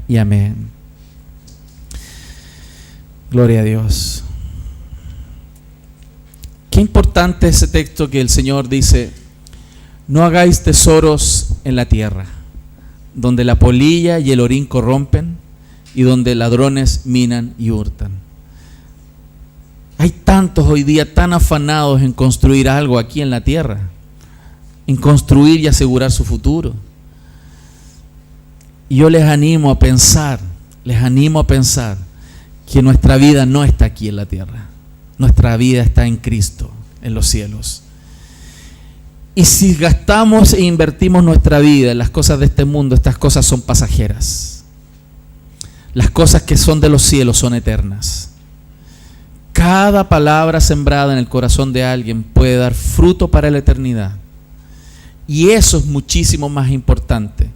y amén. Gloria a Dios. Qué importante ese texto que el Señor dice: no hagáis tesoros en la tierra, donde la polilla y el orín corrompen y donde ladrones minan y hurtan. Hay tantos hoy día tan afanados en construir algo aquí en la tierra, en construir y asegurar su futuro. Y yo les animo a pensar que nuestra vida no está aquí en la tierra. Nuestra vida está en Cristo, en los cielos. Y si gastamos e invertimos nuestra vida en las cosas de este mundo, estas cosas son pasajeras. Las cosas que son de los cielos son eternas. Cada palabra sembrada en el corazón de alguien puede dar fruto para la eternidad. Y eso es muchísimo más importante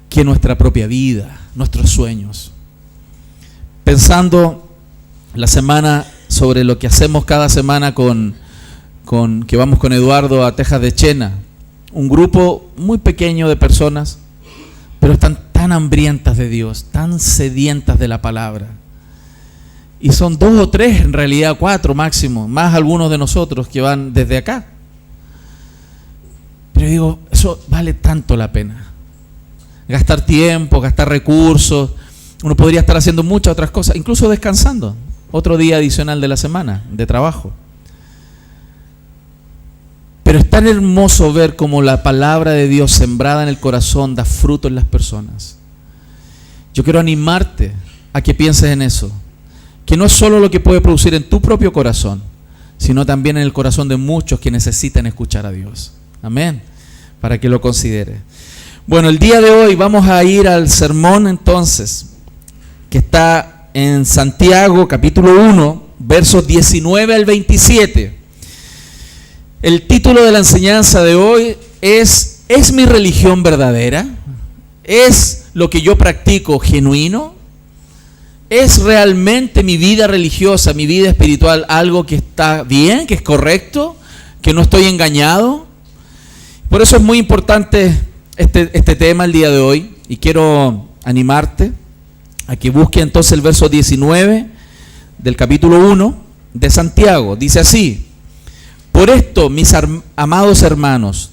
que nuestra propia vida, nuestros sueños. Pensando la semana sobre lo que hacemos cada semana que vamos con Eduardo a Tejas de Chena, un grupo muy pequeño de personas, pero están tan hambrientas de Dios, tan sedientas de la palabra. Y son 2 o 3, en realidad 4 máximo, más algunos de nosotros que van desde acá. Pero digo, eso vale tanto la pena. Gastar tiempo, gastar recursos. Uno podría estar haciendo muchas otras cosas, incluso descansando. Otro día adicional de la semana de trabajo. Pero es tan hermoso ver cómo la palabra de Dios sembrada en el corazón da fruto en las personas. Yo quiero animarte a que pienses en eso. Que no es solo lo que puede producir en tu propio corazón, sino también en el corazón de muchos que necesitan escuchar a Dios. Amén. Para que lo considere. Bueno, el día de hoy vamos a ir al sermón entonces, que está en Santiago capítulo 1, versos 19 al 27. El título de la enseñanza de hoy ¿es mi religión verdadera? ¿Es lo que yo practico genuino? ¿Es realmente mi vida religiosa, mi vida espiritual algo que está bien, que es correcto, que no estoy engañado? Por eso es muy importante este tema el día de hoy, y quiero animarte a que busque entonces el verso 19 del capítulo 1 de Santiago. Dice así: por esto, mis amados hermanos,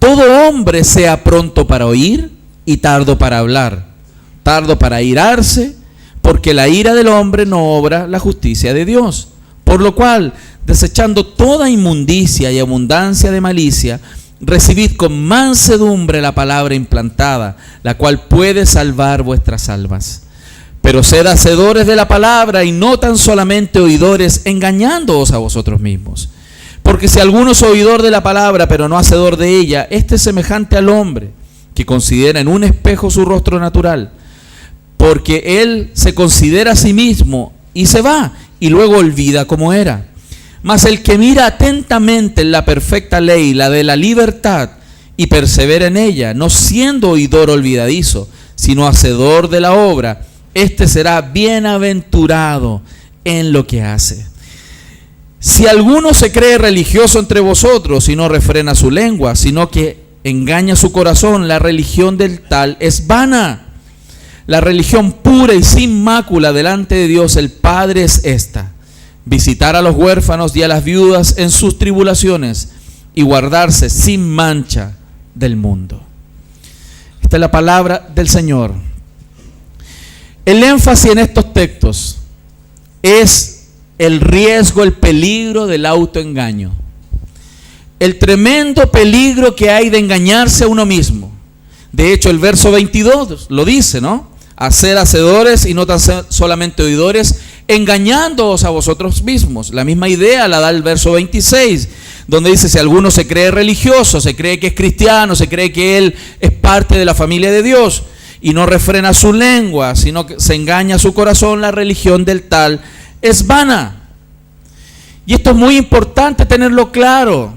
todo hombre sea pronto para oír y tardo para hablar, tardo para airarse, porque la ira del hombre no obra la justicia de Dios. Por lo cual, desechando toda inmundicia y abundancia de malicia, recibid con mansedumbre la palabra implantada, la cual puede salvar vuestras almas. Pero sed hacedores de la palabra y no tan solamente oidores, engañándoos a vosotros mismos. Porque si alguno es oidor de la palabra, pero no hacedor de ella, este es semejante al hombre que considera en un espejo su rostro natural. Porque él se considera a sí mismo y se va, y luego olvida cómo era. Mas el que mira atentamente en la perfecta ley, la de la libertad, y persevera en ella, no siendo oidor olvidadizo, sino hacedor de la obra, este será bienaventurado en lo que hace. Si alguno se cree religioso entre vosotros y no refrena su lengua, sino que engaña su corazón, la religión del tal es vana. La religión pura y sin mácula delante de Dios el Padre es esta: visitar a los huérfanos y a las viudas en sus tribulaciones y guardarse sin mancha del mundo. Esta es la palabra del Señor. El énfasis en estos textos es el riesgo, el peligro del autoengaño. El tremendo peligro que hay de engañarse a uno mismo. De hecho, el verso 22 lo dice, ¿no? A ser hacedores y no tan solamente oidores, engañándoos a vosotros mismos. La misma idea la da el verso 26, donde dice: si alguno se cree religioso, se cree que es cristiano, se cree que él es parte de la familia de Dios, y no refrena su lengua, sino que se engaña su corazón, la religión del tal es vana. Y esto es muy importante tenerlo claro,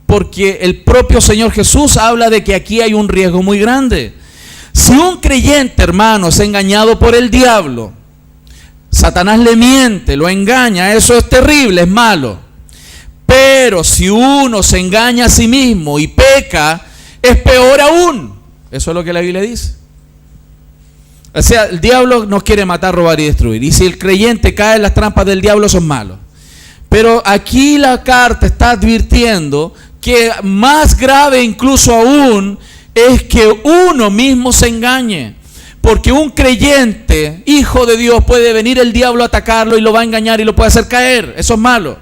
porque el propio Señor Jesús habla de que aquí hay un riesgo muy grande. Si un creyente, hermano, es engañado por el diablo, Satanás le miente, lo engaña, eso es terrible, es malo. Pero si uno se engaña a sí mismo y peca, es peor aún. Eso es lo que la Biblia dice. O sea, el diablo nos quiere matar, robar y destruir. Y si el creyente cae en las trampas del diablo, son malos. Pero aquí la carta está advirtiendo que más grave incluso aún es que uno mismo se engañe. Porque un creyente, hijo de Dios, puede venir el diablo a atacarlo y lo va a engañar y lo puede hacer caer. Eso es malo.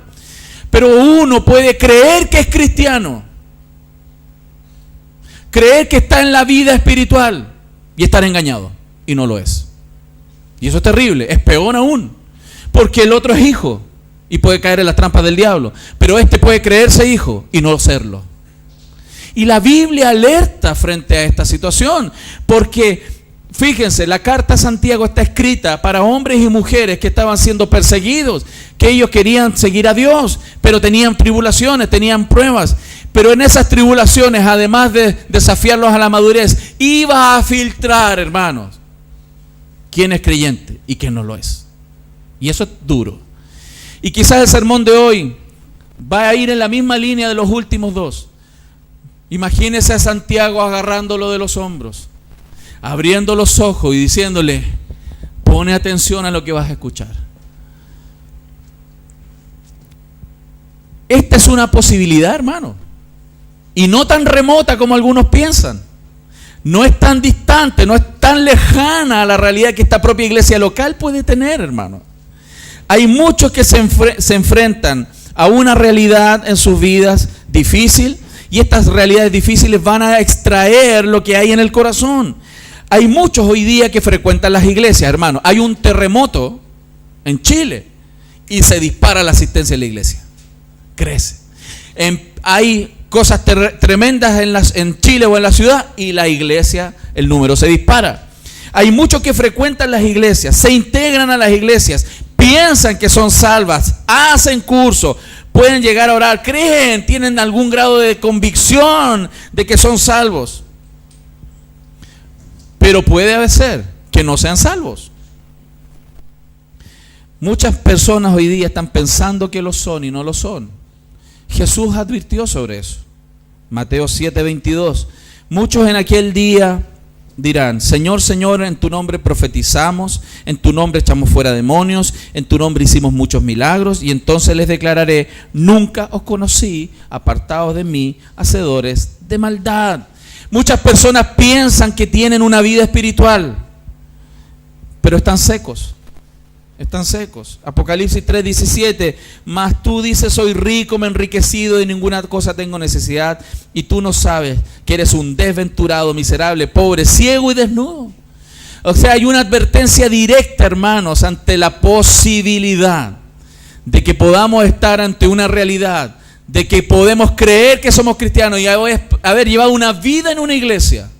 Pero uno puede creer que es cristiano, creer que está en la vida espiritual y estar engañado, y no lo es. Y eso es terrible, es peor aún, porque el otro es hijo y puede caer en las trampas del diablo, pero este puede creerse hijo y no serlo. Y la Biblia alerta frente a esta situación, porque fíjense, la carta a Santiago está escrita para hombres y mujeres que estaban siendo perseguidos, que ellos querían seguir a Dios, pero tenían tribulaciones, tenían pruebas. Pero en esas tribulaciones, además de desafiarlos a la madurez, iba a filtrar, hermanos, quién es creyente y quién no lo es. Y eso es duro. Y quizás el sermón de hoy va a ir en la misma línea de los últimos dos. Imagínese a Santiago agarrándolo de los hombros, abriendo los ojos y diciéndole: pone atención a lo que vas a escuchar. Esta es una posibilidad, hermano, y no tan remota como algunos piensan. No es tan distante, no es tan lejana a la realidad que esta propia iglesia local puede tener, hermano. Hay muchos que se enfrentan a una realidad en sus vidas difícil, y estas realidades difíciles van a extraer lo que hay en el corazón. Hay muchos hoy día que frecuentan las iglesias, hermano. Hay un terremoto en Chile y se dispara la asistencia en la iglesia. Crece. Hay cosas tremendas en Chile o en la ciudad y la iglesia, el número se dispara. Hay muchos que frecuentan las iglesias, se integran a las iglesias, piensan que son salvas, hacen cursos, pueden llegar a orar, creen, tienen algún grado de convicción de que son salvos. Pero puede ser que no sean salvos. Muchas personas hoy día están pensando que lo son y no lo son. Jesús advirtió sobre eso. Mateo 7:22. Muchos en aquel día dirán: Señor, Señor, en tu nombre profetizamos, en tu nombre echamos fuera demonios, en tu nombre hicimos muchos milagros. Y entonces les declararé: nunca os conocí, apartados de mí, hacedores de maldad. Muchas personas piensan que tienen una vida espiritual, pero están secos. Están secos. Apocalipsis 3:17. Mas tú dices: soy rico, me he enriquecido, de ninguna cosa tengo necesidad, y tú no sabes que eres un desventurado, miserable, pobre, ciego y desnudo. O sea, hay una advertencia directa, hermanos, ante la posibilidad de que podamos estar ante una realidad, de que podemos creer que somos cristianos y haber llevado una vida en una iglesia,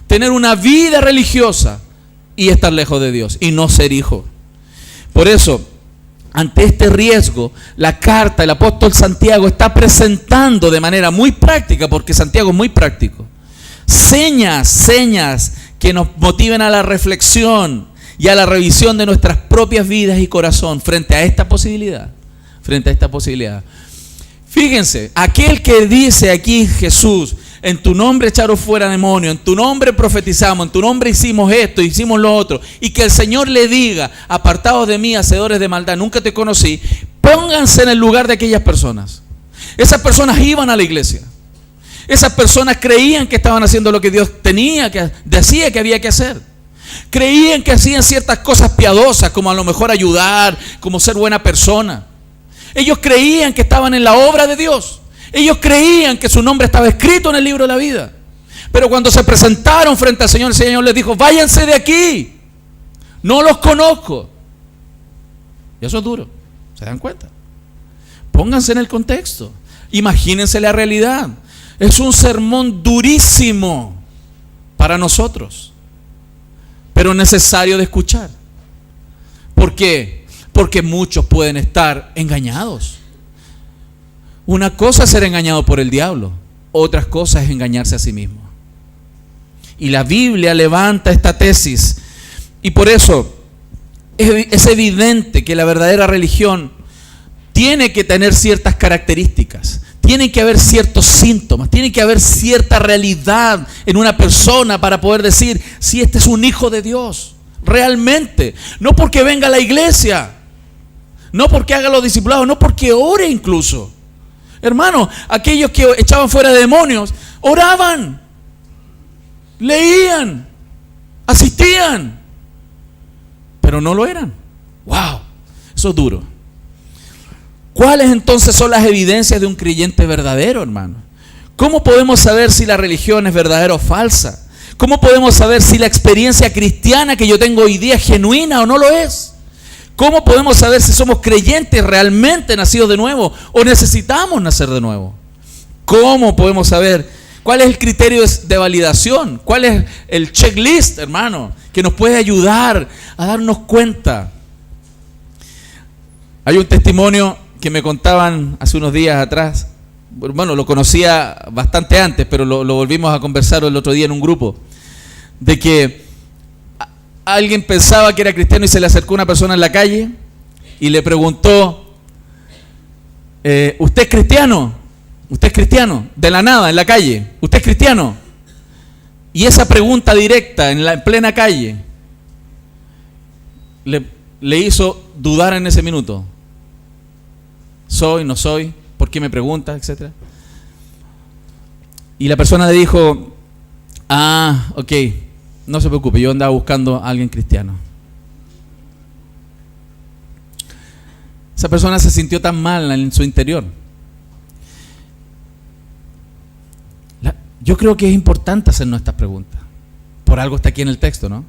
tener una vida religiosa y estar lejos de Dios y no ser hijo. Por eso, ante este riesgo, la carta del apóstol Santiago está presentando de manera muy práctica, porque Santiago es muy práctico, señas que nos motiven a la reflexión y a la revisión de nuestras propias vidas y corazón frente a esta posibilidad. Fíjense, aquel que dice aquí Jesús: en tu nombre echaron fuera demonios, en tu nombre profetizamos, en tu nombre hicimos esto, hicimos lo otro, y que el Señor le diga: apartados de mí, hacedores de maldad, nunca te conocí. Pónganse en el lugar de aquellas personas. Esas personas iban a la iglesia. Esas personas creían que estaban haciendo lo que Dios decía que había que hacer. Creían que hacían ciertas cosas piadosas, como a lo mejor ayudar, como ser buena persona. Ellos creían que estaban en la obra de Dios. Ellos creían que su nombre estaba escrito en el libro de la vida. Pero cuando se presentaron frente al Señor, el Señor les dijo: váyanse de aquí, no los conozco. Y eso es duro, ¿se dan cuenta? Pónganse en el contexto, imagínense la realidad. Es un sermón durísimo para nosotros, pero necesario de escuchar. ¿Por qué? Porque muchos pueden estar engañados. Una cosa es ser engañado por el diablo, otra cosa es engañarse a sí mismo. Y la Biblia levanta esta tesis, y por eso es evidente que la verdadera religión tiene que tener ciertas características, tiene que haber ciertos síntomas, tiene que haber cierta realidad en una persona para poder decir si este es un hijo de Dios realmente. No porque venga a la iglesia, no porque haga los discipulados, no porque ore incluso. Hermano, aquellos que echaban fuera demonios, oraban, leían, asistían, pero no lo eran. ¡Wow! Eso es duro. ¿Cuáles entonces son las evidencias de un creyente verdadero, hermano? ¿Cómo podemos saber si la religión es verdadera o falsa? ¿Cómo podemos saber si la experiencia cristiana que yo tengo hoy día es genuina o no lo es? ¿Cómo podemos saber si somos creyentes realmente nacidos de nuevo o necesitamos nacer de nuevo? ¿Cómo podemos saber cuál es el criterio de validación? ¿Cuál es el checklist, hermano, que nos puede ayudar a darnos cuenta? Hay un testimonio que me contaban hace unos días atrás. Bueno, lo conocía bastante antes, pero lo volvimos a conversar el otro día en un grupo, de que alguien pensaba que era cristiano y se le acercó una persona en la calle y le preguntó, ¿usted es cristiano? ¿Usted es cristiano? De la nada, en la calle, ¿usted es cristiano? Y esa pregunta directa en plena calle le hizo dudar en ese minuto. ¿Soy, no soy? ¿Por qué me pregunta? Etcétera. Y la persona le dijo, ok, no se preocupe, yo andaba buscando a alguien cristiano. Esa persona se sintió tan mal en su interior. Yo creo que es importante hacernos estas preguntas. Por algo está aquí en el texto, ¿no?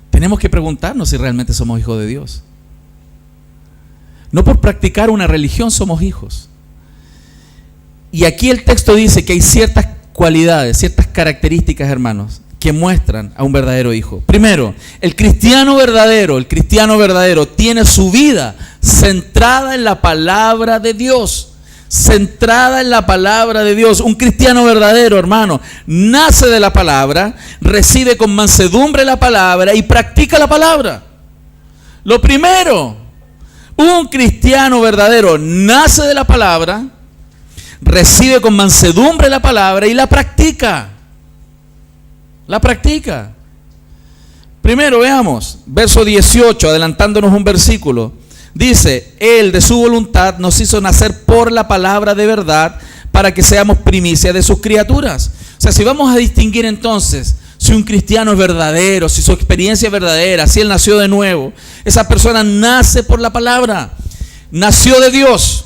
Tenemos que preguntarnos si realmente somos hijos de Dios. No por practicar una religión somos hijos. Y aquí el texto dice que hay ciertas cualidades, ciertas características, hermanos, que muestran a un verdadero hijo. Primero, el cristiano verdadero tiene su vida centrada en la palabra de Dios. Centrada en la palabra de Dios. Un cristiano verdadero, hermano, nace de la palabra, recibe con mansedumbre la palabra y practica la palabra. Lo primero, un cristiano verdadero nace de la palabra, recibe con mansedumbre la palabra y la practica. La practica. Primero veamos, verso 18, adelantándonos un versículo. Dice, Él de su voluntad nos hizo nacer por la palabra de verdad para que seamos primicia de sus criaturas. O sea, si vamos a distinguir entonces si un cristiano es verdadero, si su experiencia es verdadera, si él nació de nuevo, esa persona nace por la palabra, nació de Dios.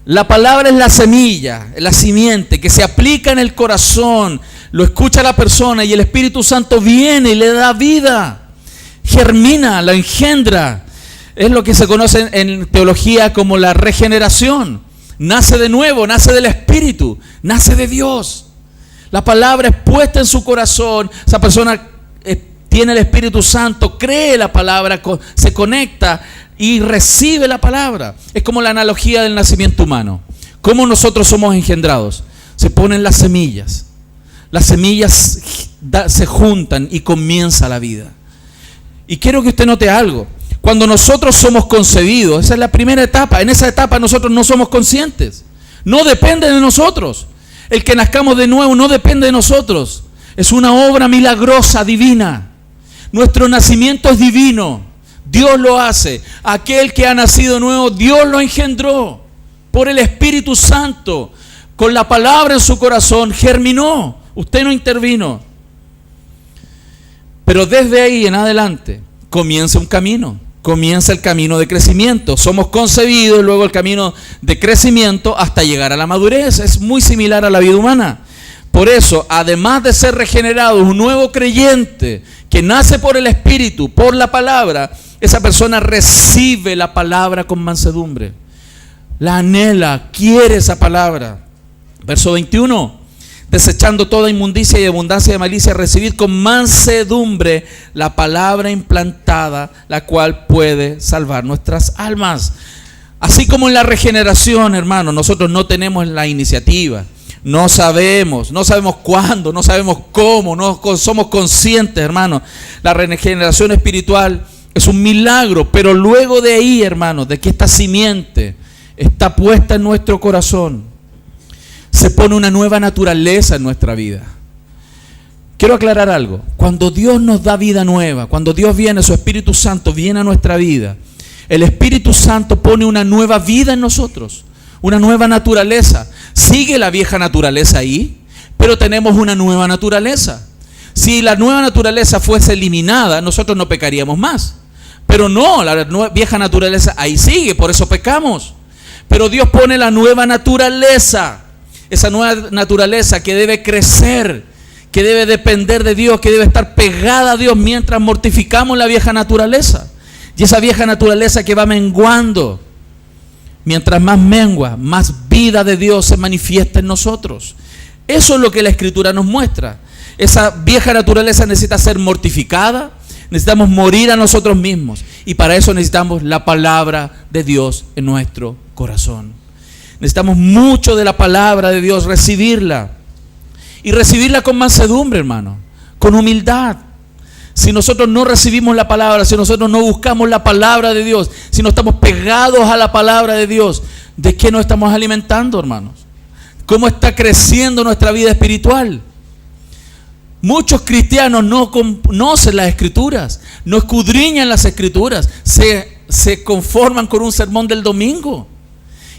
La palabra es la semilla, la simiente que se aplica en el corazón, lo escucha la persona y el Espíritu Santo viene y le da vida, germina, la engendra. Es lo que se conoce en teología como la regeneración. Nace de nuevo, nace del Espíritu, nace de Dios. La palabra es puesta en su corazón, esa persona tiene el Espíritu Santo, cree la palabra, se conecta y recibe la palabra. Es como la analogía del nacimiento humano. ¿Cómo nosotros somos engendrados? Se ponen las semillas se juntan y comienza la vida. Y quiero que usted note algo. Cuando nosotros somos concebidos, esa es la primera etapa. En esa etapa nosotros no somos conscientes. No depende de nosotros. El que nazcamos de nuevo no depende de nosotros. Es una obra milagrosa, divina. Nuestro nacimiento es divino. Dios lo hace. Aquel que ha nacido nuevo, Dios lo engendró por el Espíritu Santo. Con la palabra en su corazón, germinó. Usted no intervino. Pero desde ahí en adelante comienza un camino. Comienza el camino de crecimiento. Somos concebidos, luego el camino de crecimiento hasta llegar a la madurez. Es muy similar a la vida humana. Por eso, además de ser regenerado, un nuevo creyente que nace por el Espíritu, por la palabra, esa persona recibe la palabra con mansedumbre. La anhela, quiere esa palabra. Verso 21. Desechando toda inmundicia y abundancia de malicia, recibid con mansedumbre la palabra implantada, la cual puede salvar nuestras almas. Así como en la regeneración, hermano, nosotros no tenemos la iniciativa, no sabemos cuándo, no sabemos cómo, no somos conscientes, hermano. La regeneración espiritual es un milagro, pero luego de ahí, hermano, de que esta simiente está puesta en nuestro corazón, se pone una nueva naturaleza en nuestra vida. quiero aclarar algo. Cuando Dios nos da vida nueva, cuando Dios viene, su Espíritu Santo viene a nuestra vida, el Espíritu Santo pone una nueva vida en nosotros, una nueva naturaleza. Sigue la vieja naturaleza ahí, pero tenemos una nueva naturaleza. Si la nueva naturaleza fuese eliminada, nosotros no pecaríamos más. Pero no, la vieja naturaleza ahí sigue, por eso pecamos. Pero Dios pone la nueva naturaleza, esa nueva naturaleza que debe crecer, que debe depender de Dios, que debe estar pegada a Dios mientras mortificamos la vieja naturaleza. Y esa vieja naturaleza que va menguando, mientras más mengua, más vida de Dios se manifiesta en nosotros. Eso es lo que la Escritura nos muestra. Esa vieja naturaleza necesita ser mortificada, necesitamos morir a nosotros mismos. Y para eso necesitamos la palabra de Dios en nuestro corazón. Necesitamos mucho de la palabra de Dios, recibirla. Y recibirla con mansedumbre, hermano, con humildad. Si nosotros no recibimos la palabra, si nosotros no buscamos la palabra de Dios, si no estamos pegados a la palabra de Dios, ¿de qué nos estamos alimentando, hermanos? ¿Cómo está creciendo nuestra vida espiritual? Muchos cristianos no conocen las Escrituras, no escudriñan las Escrituras, se conforman con un sermón del domingo.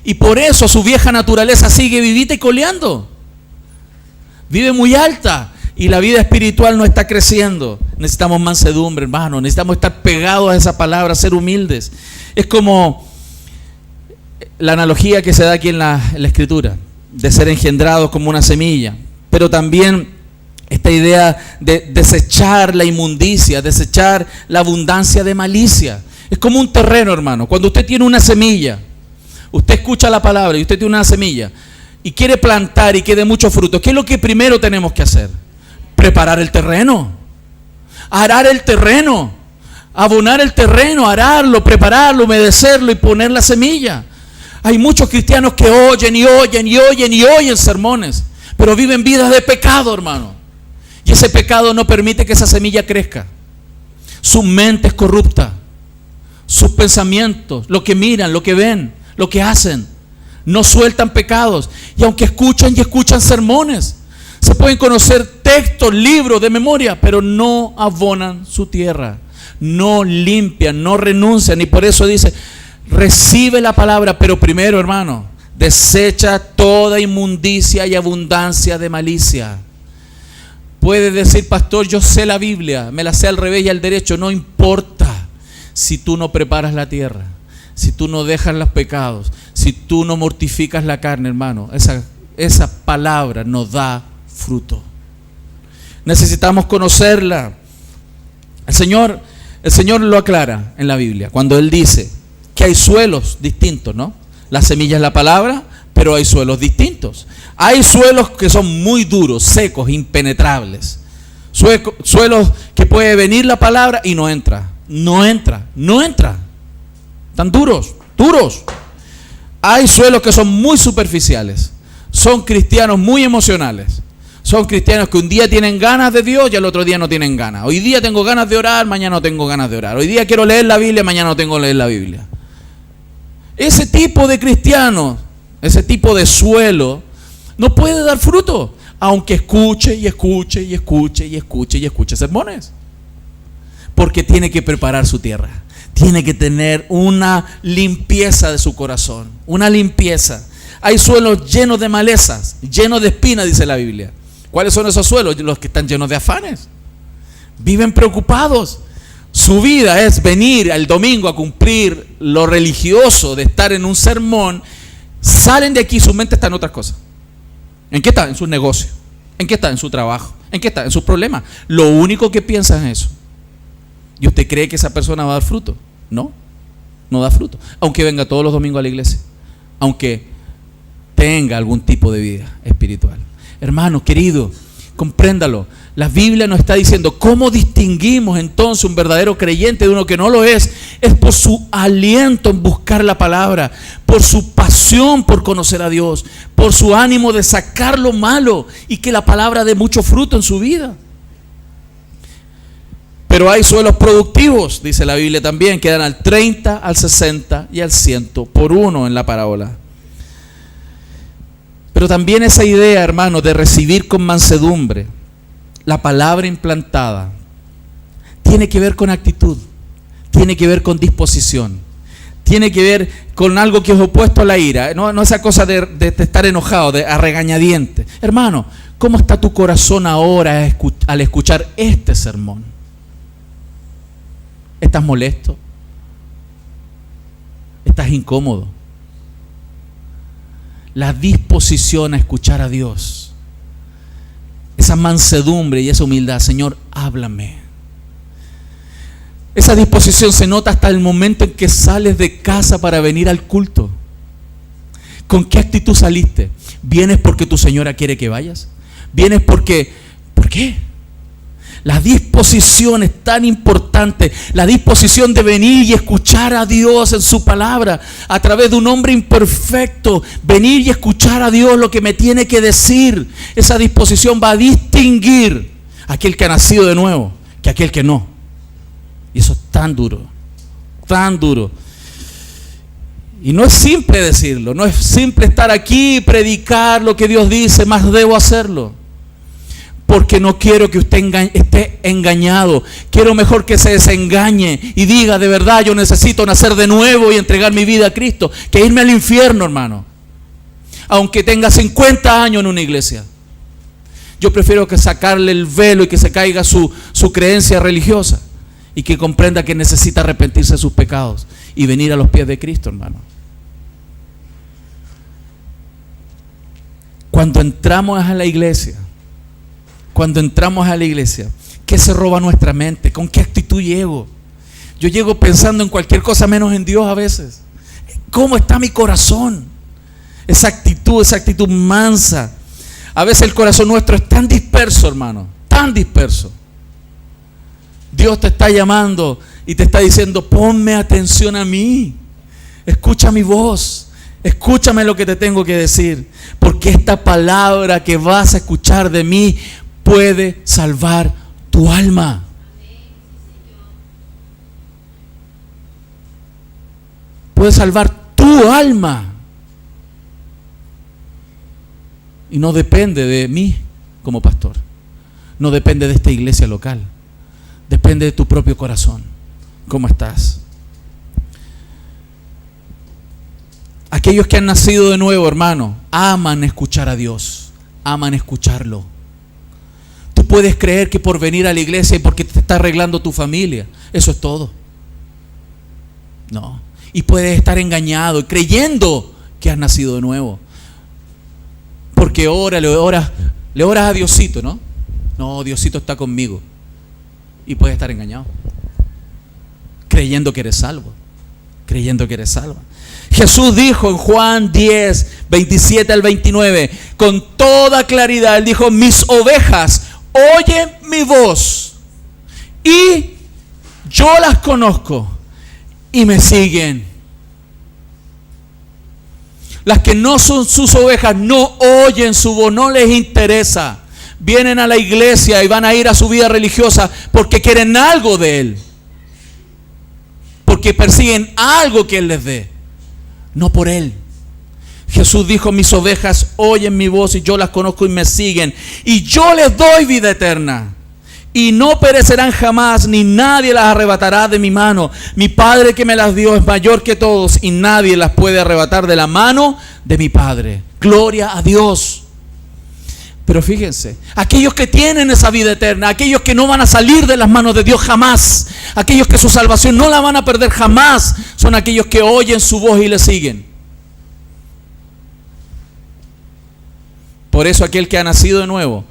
Y por eso su vieja naturaleza sigue vivita y coleando. Vive muy alta y la vida espiritual no está creciendo. Necesitamos mansedumbre, hermano. Necesitamos estar pegados a esa palabra, ser humildes. Es como la analogía que se da aquí en la Escritura, de ser engendrados como una semilla. Pero también esta idea de desechar la inmundicia, desechar la abundancia de malicia. Es como un terreno, hermano. Cuando usted tiene una semilla, usted escucha la palabra y usted tiene una semilla y quiere plantar y que dé mucho fruto, ¿qué es lo que primero tenemos que hacer? Preparar el terreno, arar el terreno, abonar el terreno, ararlo, prepararlo, humedecerlo y poner la semilla. Hay muchos cristianos que oyen sermones, pero viven vidas de pecado, hermano. Y ese pecado no permite que esa semilla crezca. Su mente es corrupta, sus pensamientos, lo que miran, lo que ven, lo que hacen, no sueltan pecados. Y aunque escuchan sermones, se pueden conocer textos, libros de memoria, pero no abonan su tierra, no limpian, no renuncian. Y por eso dice, recibe la palabra, pero primero, hermano, desecha toda inmundicia y abundancia de malicia. Puede decir, pastor, yo sé la Biblia, me la sé al revés y al derecho. No importa si tú no preparas la tierra, si tú no dejas los pecados, si tú no mortificas la carne, hermano. Esa palabra nos da fruto. Necesitamos conocerla. El Señor lo aclara en la Biblia cuando Él dice que hay suelos distintos, ¿no? La semilla es la palabra, pero hay suelos distintos. Hay suelos que son muy duros, secos, impenetrables. Suelos que puede venir la palabra y no entra. Tan duros. Hay suelos que son muy superficiales. Son cristianos muy emocionales. Son cristianos que un día tienen ganas de Dios y al otro día no tienen ganas. Hoy día tengo ganas de orar, mañana no tengo ganas de orar. Hoy día quiero leer la Biblia, mañana no tengo que leer la Biblia. Ese tipo de cristianos, ese tipo de suelo, no puede dar fruto, aunque escuche sermones. Porque tiene que preparar su tierra. Tiene que tener una limpieza de su corazón, una limpieza. Hay suelos llenos de malezas, llenos de espinas, dice la Biblia. ¿Cuáles son esos suelos? Los que están llenos de afanes. Viven preocupados. Su vida es venir al domingo a cumplir lo religioso de estar en un sermón. Salen de aquí y su mente está en otras cosas. ¿En qué está? En sus negocios. ¿En qué está? En su trabajo. ¿En qué está? En sus problemas. Lo único que piensa es eso. ¿Y usted cree que esa persona va a dar fruto? No da fruto. Aunque venga todos los domingos a la iglesia. Aunque tenga algún tipo de vida espiritual. Hermano, querido, compréndalo. La Biblia nos está diciendo cómo distinguimos entonces un verdadero creyente de uno que no lo es. Es por su aliento en buscar la palabra, por su pasión por conocer a Dios, por su ánimo de sacar lo malo y que la palabra dé mucho fruto en su vida. Pero hay suelos productivos, dice la Biblia también, que dan al 30, al 60 y al 100 por uno en la parábola. Pero también esa idea, hermano, de recibir con mansedumbre la palabra implantada tiene que ver con actitud, tiene que ver con disposición, tiene que ver con algo que es opuesto a la ira, no esa cosa de estar enojado, a regañadientes. Hermano, ¿cómo está tu corazón ahora al escuchar este sermón? ¿Estás molesto? ¿Estás incómodo? La disposición a escuchar a Dios, esa mansedumbre y esa humildad. Señor, háblame. Esa disposición se nota hasta el momento en que sales de casa para venir al culto. ¿Con qué actitud saliste? ¿Vienes porque tu señora quiere que vayas? ¿Vienes porque... ¿Por qué? La disposición es tan importante. La disposición de venir y escuchar a Dios en su palabra a través de un hombre imperfecto. Venir y escuchar a Dios lo que me tiene que decir. Esa disposición va a distinguir a aquel que ha nacido de nuevo que a aquel que no. Y eso es tan duro, tan duro. Y no es simple decirlo, no es simple estar aquí y predicar lo que Dios dice, más debo hacerlo. Porque no quiero que usted esté engañado. Quiero mejor que se desengañe y diga, de verdad yo necesito nacer de nuevo y entregar mi vida a Cristo, que irme al infierno, hermano. Aunque tenga 50 años en una iglesia. Yo prefiero que sacarle el velo y que se caiga su creencia religiosa. Y que comprenda que necesita arrepentirse de sus pecados y venir a los pies de Cristo, hermano. Cuando entramos a la iglesia, ¿qué se roba nuestra mente? ¿Con qué actitud llego? Yo llego pensando en cualquier cosa menos en Dios a veces. ¿Cómo está mi corazón? Esa actitud mansa. A veces el corazón nuestro es tan disperso, hermano, tan disperso. Dios te está llamando y te está diciendo, ponme atención a mí, escucha mi voz, escúchame lo que te tengo que decir, porque esta palabra que vas a escuchar de mí puede salvar tu alma. Puede salvar tu alma. Y no depende de mí como pastor, no depende de esta iglesia local. Depende de tu propio corazón. ¿Cómo estás? Aquellos que han nacido de nuevo, hermano, aman escuchar a Dios. Aman escucharlo. Tú puedes creer que por venir a la iglesia y porque te está arreglando tu familia, eso es todo. No. Y puedes estar engañado y creyendo que has nacido de nuevo. Porque le oras a Diosito, ¿no? No, Diosito está conmigo. Y puedes estar engañado, creyendo que eres salvo, creyendo que eres salva. Jesús dijo en Juan 10, 27 al 29, con toda claridad, Él dijo, mis ovejas oyen mi voz y yo las conozco y me siguen. Las que no son sus ovejas no oyen su voz, no les interesa. Vienen a la iglesia y van a ir a su vida religiosa porque quieren algo de Él. Porque persiguen algo que Él les dé. No por Él. Jesús dijo, mis ovejas oyen mi voz y yo las conozco y me siguen. Y yo les doy vida eterna. Y no perecerán jamás, ni nadie las arrebatará de mi mano. Mi Padre que me las dio es mayor que todos y nadie las puede arrebatar de la mano de mi Padre. Gloria a Dios. Pero fíjense, aquellos que tienen esa vida eterna, aquellos que no van a salir de las manos de Dios jamás, aquellos que su salvación no la van a perder jamás, son aquellos que oyen su voz y le siguen. Por eso aquel que ha nacido de nuevo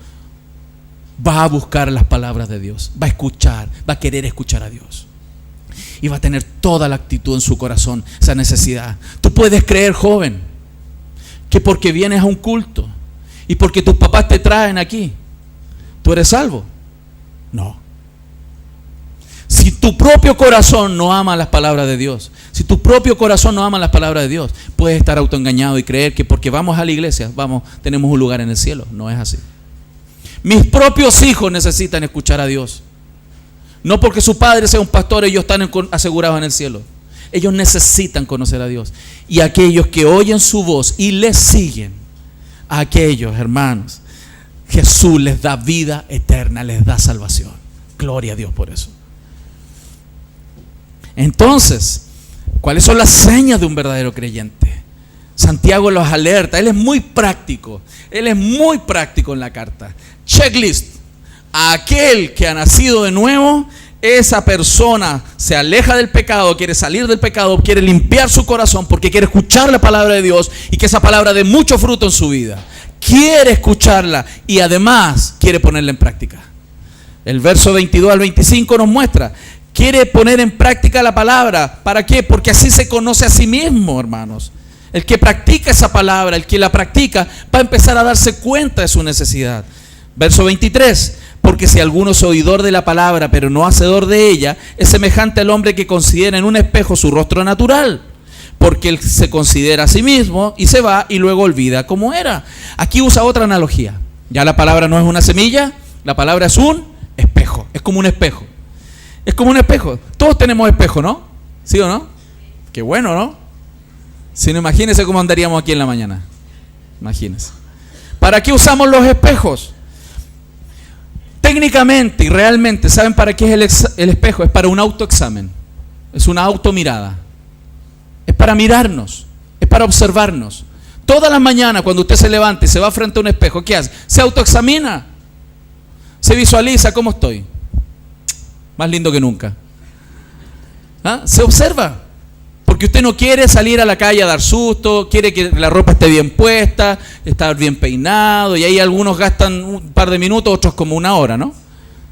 va a buscar las palabras de Dios, va a escuchar, va a querer escuchar a Dios. Y va a tener toda la actitud en su corazón, esa necesidad. Tú puedes creer, joven, que porque vienes a un culto y porque tus papás te traen aquí, ¿tú eres salvo? No. Si tu propio corazón no ama las palabras de Dios, si tu propio corazón no ama las palabras de Dios, puedes estar autoengañado y creer que porque vamos a la iglesia, tenemos un lugar en el cielo. No es así. Mis propios hijos necesitan escuchar a Dios. No porque su padre sea un pastor, ellos están asegurados en el cielo. Ellos necesitan conocer a Dios. Y aquellos que oyen su voz y le siguen, a aquellos, hermanos, Jesús les da vida eterna, les da salvación. Gloria a Dios por eso. Entonces, ¿cuáles son las señas de un verdadero creyente? Santiago los alerta. Él es muy práctico. Él es muy práctico en la carta. Checklist. Aquel que ha nacido de nuevo, esa persona se aleja del pecado, quiere salir del pecado, quiere limpiar su corazón porque quiere escuchar la palabra de Dios y que esa palabra dé mucho fruto en su vida. Quiere escucharla y además quiere ponerla en práctica. El verso 22 al 25 nos muestra, quiere poner en práctica la palabra. ¿Para qué? Porque así se conoce a sí mismo, hermanos. El que practica esa palabra, el que la practica, va a empezar a darse cuenta de su necesidad. Verso 23, porque si alguno es oidor de la palabra, pero no hacedor de ella, es semejante al hombre que considera en un espejo su rostro natural. Porque él se considera a sí mismo y se va y luego olvida cómo era. Aquí usa otra analogía. Ya la palabra no es una semilla, la palabra es un espejo. Es como un espejo. Es como un espejo. Todos tenemos espejo, ¿no? ¿Sí o no? Qué bueno, ¿no? Si no, imagínense cómo andaríamos aquí en la mañana. Imagínense. ¿Para qué usamos los espejos? Técnicamente y realmente, ¿saben para qué es el espejo? Es para un autoexamen. Es una automirada. Es para mirarnos. Es para observarnos. Todas las mañanas cuando usted se levanta y se va frente a un espejo, ¿qué hace? Se autoexamina. Se visualiza cómo estoy. Más lindo que nunca. ¿Ah? Se observa. Porque usted no quiere salir a la calle a dar susto, quiere que la ropa esté bien puesta, estar bien peinado, y ahí algunos gastan un par de minutos, otros como una hora, ¿no?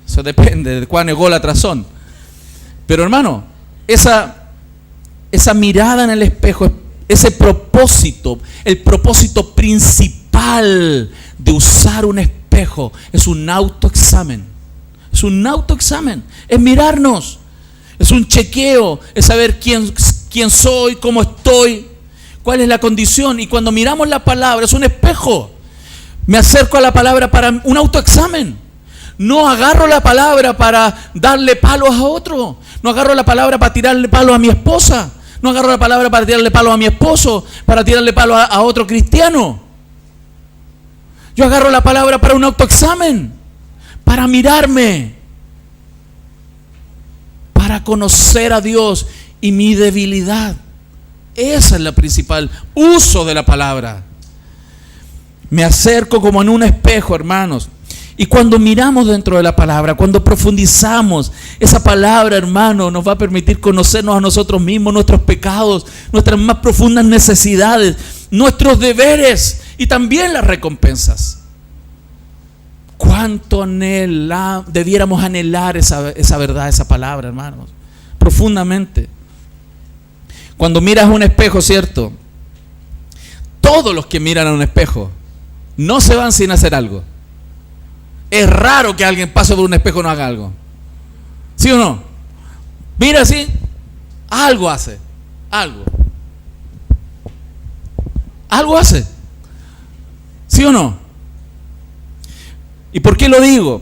Eso depende de cuán ególatras son. Pero hermano, esa mirada en el espejo, ese propósito, el propósito principal de usar un espejo es un autoexamen. Es un autoexamen, es mirarnos, es un chequeo, es saber quién soy, cómo estoy, cuál es la condición. Y cuando miramos la palabra, es un espejo. Me acerco a la palabra para un autoexamen. No agarro la palabra para darle palos a otro. No agarro la palabra para tirarle palos a mi esposa. No agarro la palabra para tirarle palos a mi esposo, para tirarle palos a otro cristiano. Yo agarro la palabra para un autoexamen, para mirarme, para conocer a Dios y mi debilidad. Esa es la principal uso de la palabra. Me acerco como en un espejo, hermanos. Y cuando miramos dentro de la palabra, cuando profundizamos, esa palabra, hermano, nos va a permitir conocernos a nosotros mismos, nuestros pecados, nuestras más profundas necesidades, nuestros deberes y también las recompensas. ¿Cuánto debiéramos anhelar esa verdad, esa palabra, hermanos? Profundamente. Cuando miras a un espejo, ¿cierto? Todos los que miran a un espejo no se van sin hacer algo. Es raro que alguien pase por un espejo y no haga algo. ¿Sí o no? Mira así, algo hace. Algo hace. ¿Sí o no? ¿Y por qué lo digo?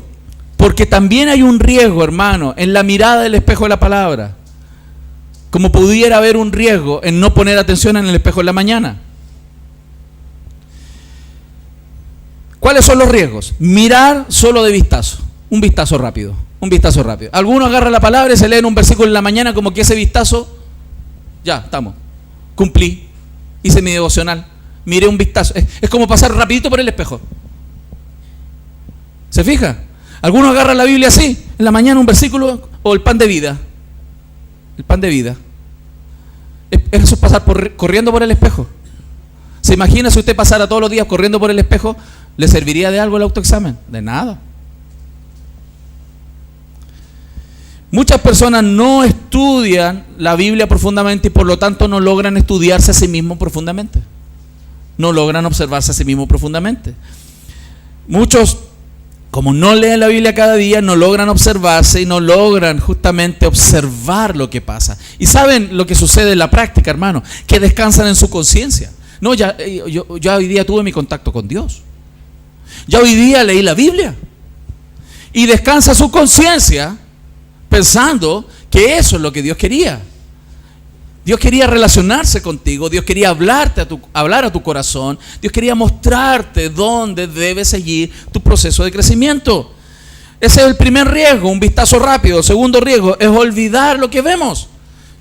Porque también hay un riesgo, hermano, en la mirada del espejo de la palabra. Como pudiera haber un riesgo en no poner atención en el espejo en la mañana. ¿Cuáles son los riesgos? Mirar solo de vistazo. Un vistazo rápido. Algunos agarran la palabra y se leen un versículo en la mañana como que ese vistazo, ya, estamos. Cumplí. Hice mi devocional. Miré un vistazo. Es como pasar rapidito por el espejo. ¿Se fija? Algunos agarran la Biblia así, en la mañana un versículo, o el pan de vida. El pan de vida. Eso es pasar corriendo por el espejo. ¿Se imagina si usted pasara todos los días corriendo por el espejo? ¿Le serviría de algo el autoexamen? De nada. Muchas personas no estudian la Biblia profundamente y por lo tanto no logran estudiarse a sí mismos profundamente. No logran observarse a sí mismos profundamente. Muchos, como no leen la Biblia cada día, no logran observarse y no logran justamente observar lo que pasa. Y saben lo que sucede en la práctica, hermano, que descansan en su conciencia. No, ya hoy día tuve mi contacto con Dios. Ya hoy día leí la Biblia. Y descansa su conciencia pensando que eso es lo que Dios quería. Dios quería relacionarse contigo, Dios quería hablar a tu corazón, Dios quería mostrarte dónde debes seguir tu proceso de crecimiento. Ese es el primer riesgo, un vistazo rápido. El segundo riesgo es olvidar lo que vemos.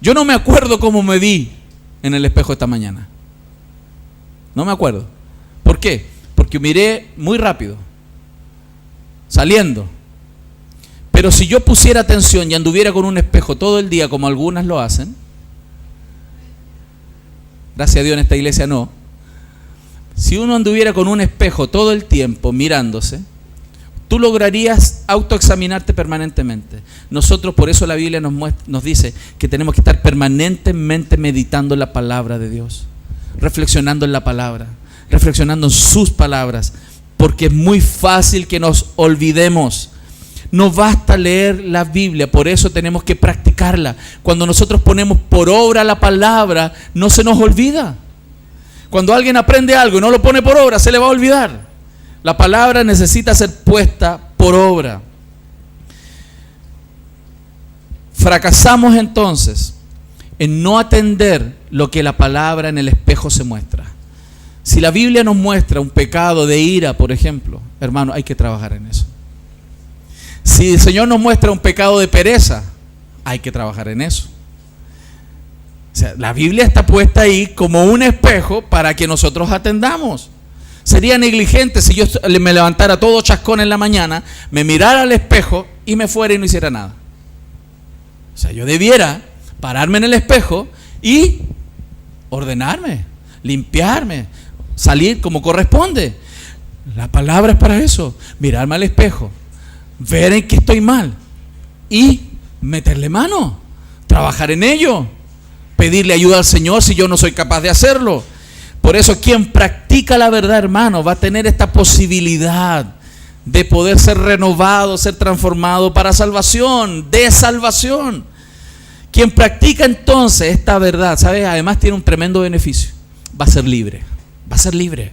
Yo no me acuerdo cómo me vi en el espejo esta mañana. No me acuerdo. ¿Por qué? Porque miré muy rápido, saliendo. Pero si yo pusiera atención y anduviera con un espejo todo el día, como algunas lo hacen, gracias a Dios en esta iglesia no. Si uno anduviera con un espejo todo el tiempo mirándose, tú lograrías autoexaminarte permanentemente. Nosotros, por eso la Biblia nos dice que tenemos que estar permanentemente meditando en la palabra de Dios, reflexionando en la palabra, reflexionando en sus palabras, porque es muy fácil que nos olvidemos. No basta leer la Biblia, por eso tenemos que practicarla. Cuando nosotros ponemos por obra la palabra, no se nos olvida. Cuando alguien aprende algo y no lo pone por obra, se le va a olvidar. La palabra necesita ser puesta por obra. Fracasamos entonces en no atender lo que la palabra en el espejo se muestra. Si la Biblia nos muestra un pecado de ira, por ejemplo, hermano, hay que trabajar en eso. Si el Señor nos muestra un pecado de pereza, hay que trabajar en eso. O sea, la Biblia está puesta ahí como un espejo para que nosotros atendamos. Sería negligente si yo me levantara todo chascón en la mañana, me mirara al espejo y me fuera y no hiciera nada. O sea, yo debiera pararme en el espejo y ordenarme, limpiarme, salir como corresponde. La palabra es para eso, mirarme al espejo, ver en qué estoy mal y meterle mano, trabajar en ello, pedirle ayuda al Señor si yo no soy capaz de hacerlo. Por eso quien practica la verdad, hermano, va a tener esta posibilidad de poder ser renovado, ser transformado para salvación, de salvación. Quien practica entonces esta verdad, ¿sabes? Además tiene un tremendo beneficio. Va a ser libre, va a ser libre.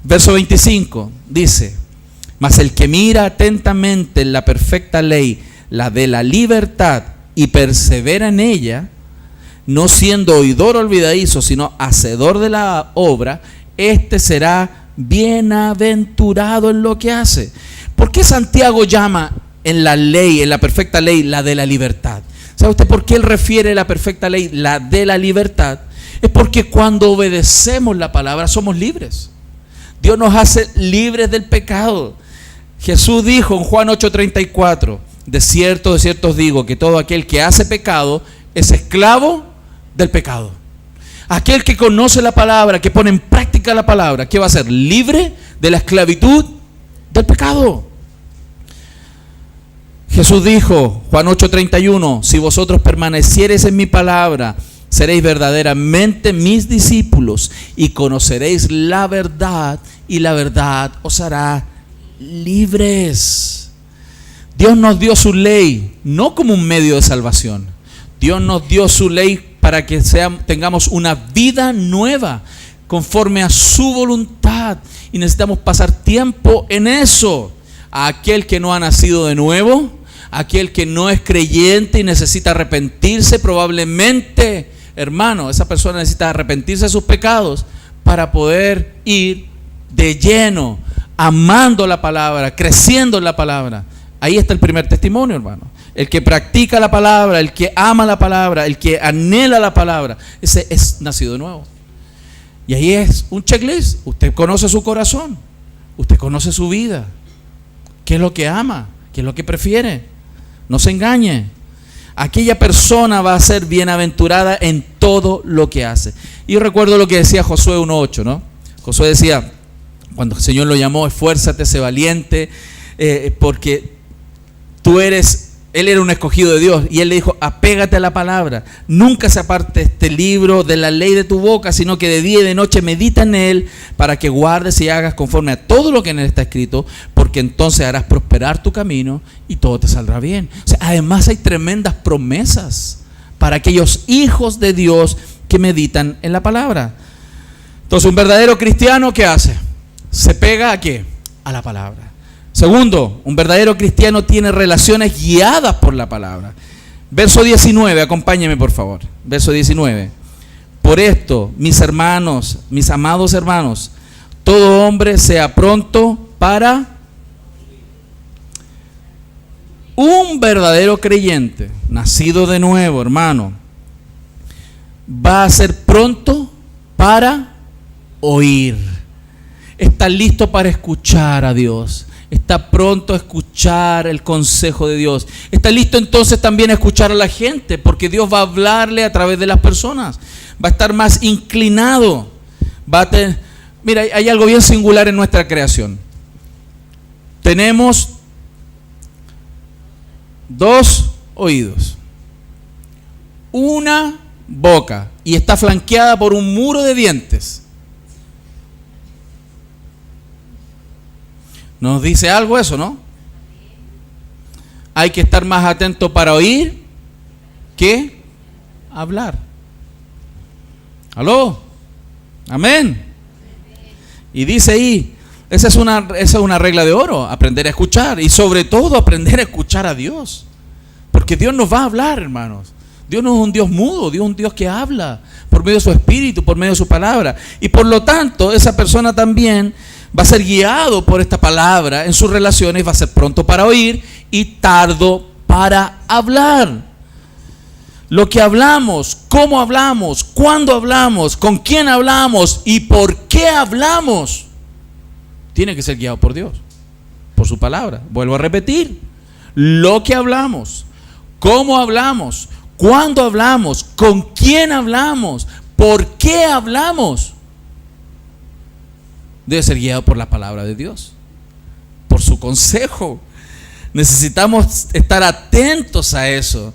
Verso 25 dice: mas el que mira atentamente en la perfecta ley, la de la libertad, y persevera en ella, no siendo oidor olvidadizo, sino hacedor de la obra, este será bienaventurado en lo que hace. ¿Por qué Santiago llama en la ley, en la perfecta ley, la de la libertad? ¿Sabe usted por qué él refiere a la perfecta ley, la de la libertad? Es porque cuando obedecemos la palabra somos libres. Dios nos hace libres del pecado. Jesús dijo en Juan 8:34, de cierto os digo que todo aquel que hace pecado es esclavo del pecado. Aquel que conoce la palabra, que pone en práctica la palabra, ¿qué va a ser? Libre de la esclavitud del pecado. Jesús dijo, Juan 8:31, si vosotros permaneciereis en mi palabra, seréis verdaderamente mis discípulos y conoceréis la verdad, y la verdad os hará libres. Dios nos dio su ley no como un medio de salvación. Dios nos dio su ley para que tengamos una vida nueva conforme a su voluntad, y necesitamos pasar tiempo en eso. A aquel que no ha nacido de nuevo, aquel que no es creyente y necesita arrepentirse, probablemente, hermano, esa persona necesita arrepentirse de sus pecados para poder ir de lleno, amando la palabra, creciendo en la palabra. Ahí está el primer testimonio, hermano. El que practica la palabra, el que ama la palabra, el que anhela la palabra, ese es nacido de nuevo. Y ahí es un checklist. Usted conoce su corazón, usted conoce su vida, qué es lo que ama, qué es lo que prefiere. No se engañe. Aquella persona va a ser bienaventurada en todo lo que hace. Y yo recuerdo lo que decía Josué 1:8, ¿no? Josué decía, cuando el Señor lo llamó, esfuérzate, sé valiente, porque él era un escogido de Dios, y él le dijo, apégate a la palabra, nunca se aparte este libro de la ley de tu boca, sino que de día y de noche medita en él, para que guardes y hagas conforme a todo lo que en él está escrito, porque entonces harás prosperar tu camino y todo te saldrá bien. O sea, además hay tremendas promesas para aquellos hijos de Dios que meditan en la palabra. Entonces, un verdadero cristiano, ¿qué hace? ¿Se pega a qué? A la palabra. Segundo, un verdadero cristiano tiene relaciones guiadas por la palabra. Verso 19, acompáñeme por favor. verso 19. Por esto, mis hermanos, mis amados hermanos, todo hombre sea pronto para... Un verdadero creyente, nacido de nuevo, hermano, va a ser pronto para oír. Está listo para escuchar a Dios. Está pronto a escuchar el consejo de Dios. Está listo entonces también a escuchar a la gente, porque Dios va a hablarle a través de las personas. Va a estar más inclinado. Mira, hay algo bien singular en nuestra creación. Tenemos 2 oídos, una boca, y está flanqueada por un muro de dientes. ¿Nos dice algo eso, no? Hay que estar más atento para oír que hablar. ¿Aló? Amén. Y dice ahí, esa es una regla de oro, aprender a escuchar, y sobre todo aprender a escuchar a Dios, porque Dios nos va a hablar, hermanos. Dios no es un Dios mudo, Dios es un Dios que habla por medio de su Espíritu, por medio de su palabra, y por lo tanto esa persona también va a ser guiado por esta palabra en sus relaciones, va a ser pronto para oír y tardo para hablar. Lo que hablamos, cómo hablamos, cuándo hablamos, con quién hablamos y por qué hablamos, tiene que ser guiado por Dios, por su palabra. Vuelvo a repetir, lo que hablamos, cómo hablamos, cuándo hablamos, con quién hablamos, por qué hablamos, debe ser guiado por la palabra de Dios, por su consejo. Necesitamos estar atentos a eso.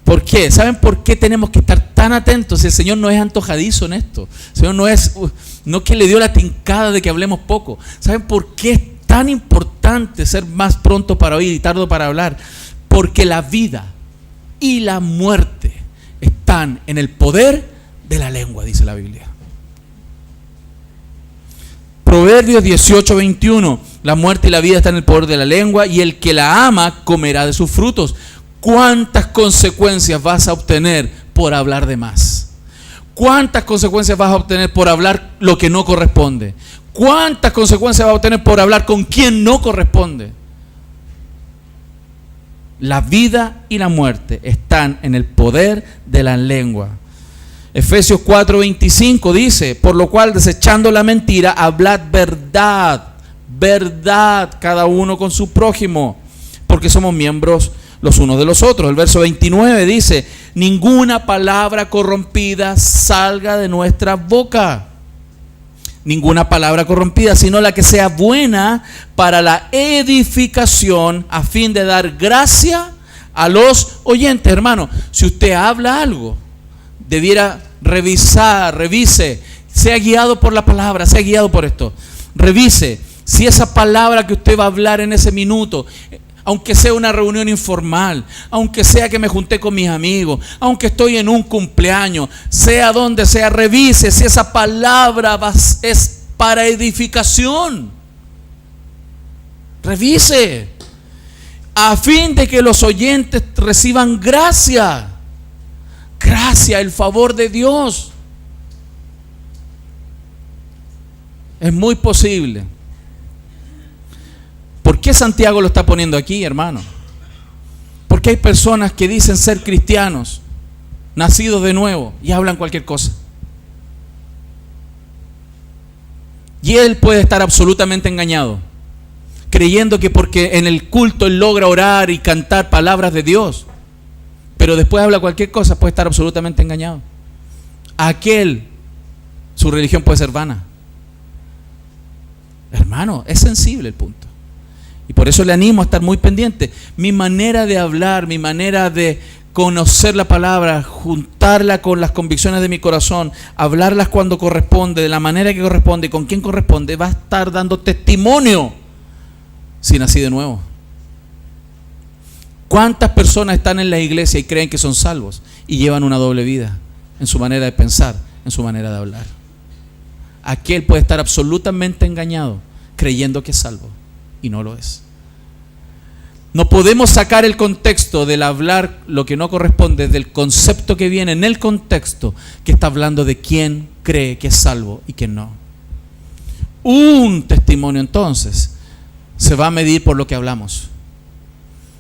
¿Por qué? ¿Saben por qué tenemos que estar tan atentos? El Señor no es antojadizo en esto. El Señor no que le dio la tincada de que hablemos poco. ¿Saben por qué es tan importante ser más pronto para oír y tardo para hablar? Porque la vida y la muerte están en el poder de la lengua, dice la Biblia. Proverbios 18:21, la muerte y la vida están en el poder de la lengua, y el que la ama comerá de sus frutos. ¿Cuántas consecuencias vas a obtener por hablar de más? ¿Cuántas consecuencias vas a obtener por hablar lo que no corresponde? ¿Cuántas consecuencias vas a obtener por hablar con quien no corresponde? La vida y la muerte están en el poder de la lengua. Efesios 4:25 dice, por lo cual, desechando la mentira, hablad verdad, verdad cada uno con su prójimo, porque somos miembros los unos de los otros. El verso 29 dice, ninguna palabra corrompida salga de nuestra boca. Ninguna palabra corrompida, sino la que sea buena para la edificación, a fin de dar gracia a los oyentes. Hermano, si usted habla algo, debiera revise, sea guiado por la palabra, sea guiado por esto. Revise si esa palabra que usted va a hablar en ese minuto, aunque sea una reunión informal, aunque sea que me junté con mis amigos, aunque estoy en un cumpleaños, sea donde sea, revise si esa palabra es para edificación. Revise, a fin de que los oyentes reciban gracia, el favor de Dios. Es muy posible. ¿Por qué Santiago lo está poniendo aquí, hermano? Porque hay personas que dicen ser cristianos, nacidos de nuevo, y hablan cualquier cosa. Y él puede estar absolutamente engañado, creyendo que porque en el culto él logra orar y cantar palabras de Dios, pero después habla cualquier cosa, puede estar absolutamente engañado. Su religión puede ser vana. Hermano, es sensible el punto. Y por eso le animo a estar muy pendiente. Mi manera de hablar, mi manera de conocer la palabra, juntarla con las convicciones de mi corazón, hablarlas cuando corresponde, de la manera que corresponde, con quién corresponde, va a estar dando testimonio si nací de nuevo. ¿Cuántas personas están en la iglesia y creen que son salvos y llevan una doble vida en su manera de pensar, en su manera de hablar? Aquel puede estar absolutamente engañado creyendo que es salvo y no lo es. No podemos sacar el contexto del hablar lo que no corresponde del concepto que viene en el contexto que está hablando de quién cree que es salvo y quién no. Un testimonio entonces se va a medir por lo que hablamos.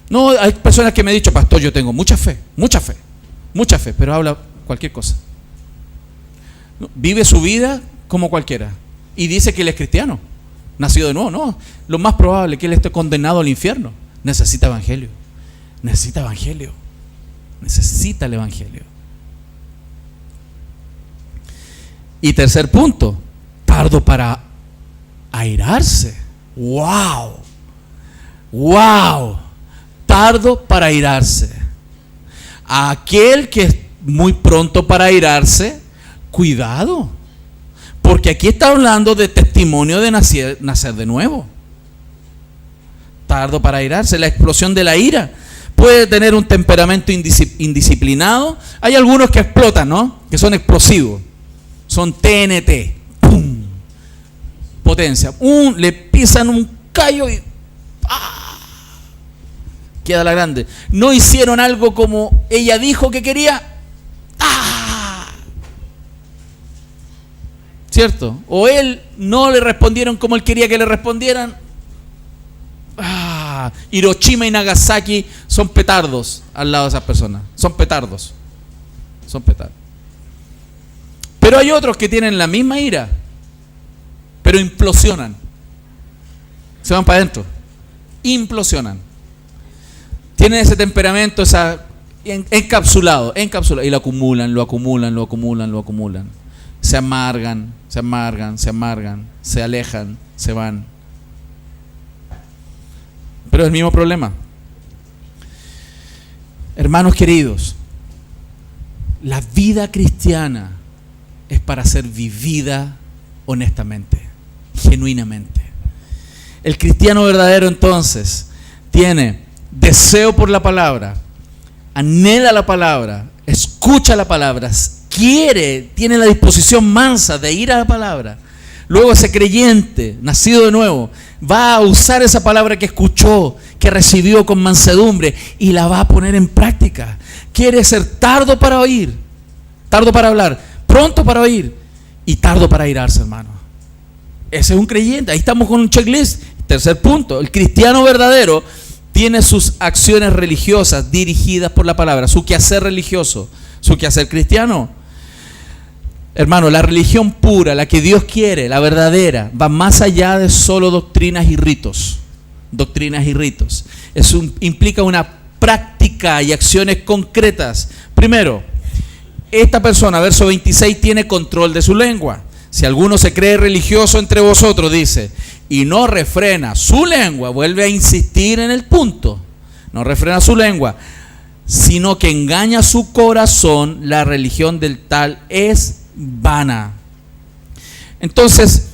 No, hay personas que me han dicho, pastor, yo tengo mucha fe, pero habla cualquier cosa. Vive su vida como cualquiera y dice que él es cristiano, nacido de nuevo. No, lo más probable es que él esté condenado al infierno. Necesita evangelio, necesita el evangelio. Y tercer punto, tardo para airarse. ¡Wow! Tardo para airarse. A aquel que es muy pronto para airarse, cuidado, porque aquí está hablando de testimonio de nacer de nuevo. Tardo para airarse, la explosión de la ira. Puede tener un temperamento indisciplinado. Hay algunos que explotan, ¿no? Que son explosivos. Son TNT. ¡Pum! Potencia. Le pisan un callo y ¡ah! Queda la grande. No hicieron algo como ella dijo que quería. ¡Ah! ¿Cierto? O él no le respondieron como él quería que le respondieran. Hiroshima y Nagasaki son petardos al lado de esas personas. Son petardos. Pero hay otros que tienen la misma ira, pero implosionan. Se van para adentro. Implosionan. Tienen ese temperamento, encapsulado. Y lo acumulan. Se amargan, se alejan, se van. Pero es el mismo problema. Hermanos queridos, la vida cristiana es para ser vivida honestamente, genuinamente. El cristiano verdadero entonces tiene deseo por la palabra, anhela la palabra, escucha la palabra, tiene la disposición mansa de ir a la palabra. Luego ese creyente, nacido de nuevo, va a usar esa palabra que escuchó, que recibió con mansedumbre y la va a poner en práctica. Quiere ser tardo para oír, tardo para hablar, pronto para oír y tardo para airarse, hermano. Ese es un creyente. Ahí estamos con un checklist. Tercer punto, el cristiano verdadero tiene sus acciones religiosas dirigidas por la palabra, su quehacer religioso, su quehacer cristiano. Hermano, la religión pura, la que Dios quiere, la verdadera, va más allá de solo doctrinas y ritos. Eso implica una práctica y acciones concretas. Primero, esta persona, verso 26, tiene control de su lengua. Si alguno se cree religioso entre vosotros, dice, y no refrena su lengua, vuelve a insistir en el punto, no refrena su lengua, sino que engaña su corazón, la religión del tal es vana. Entonces,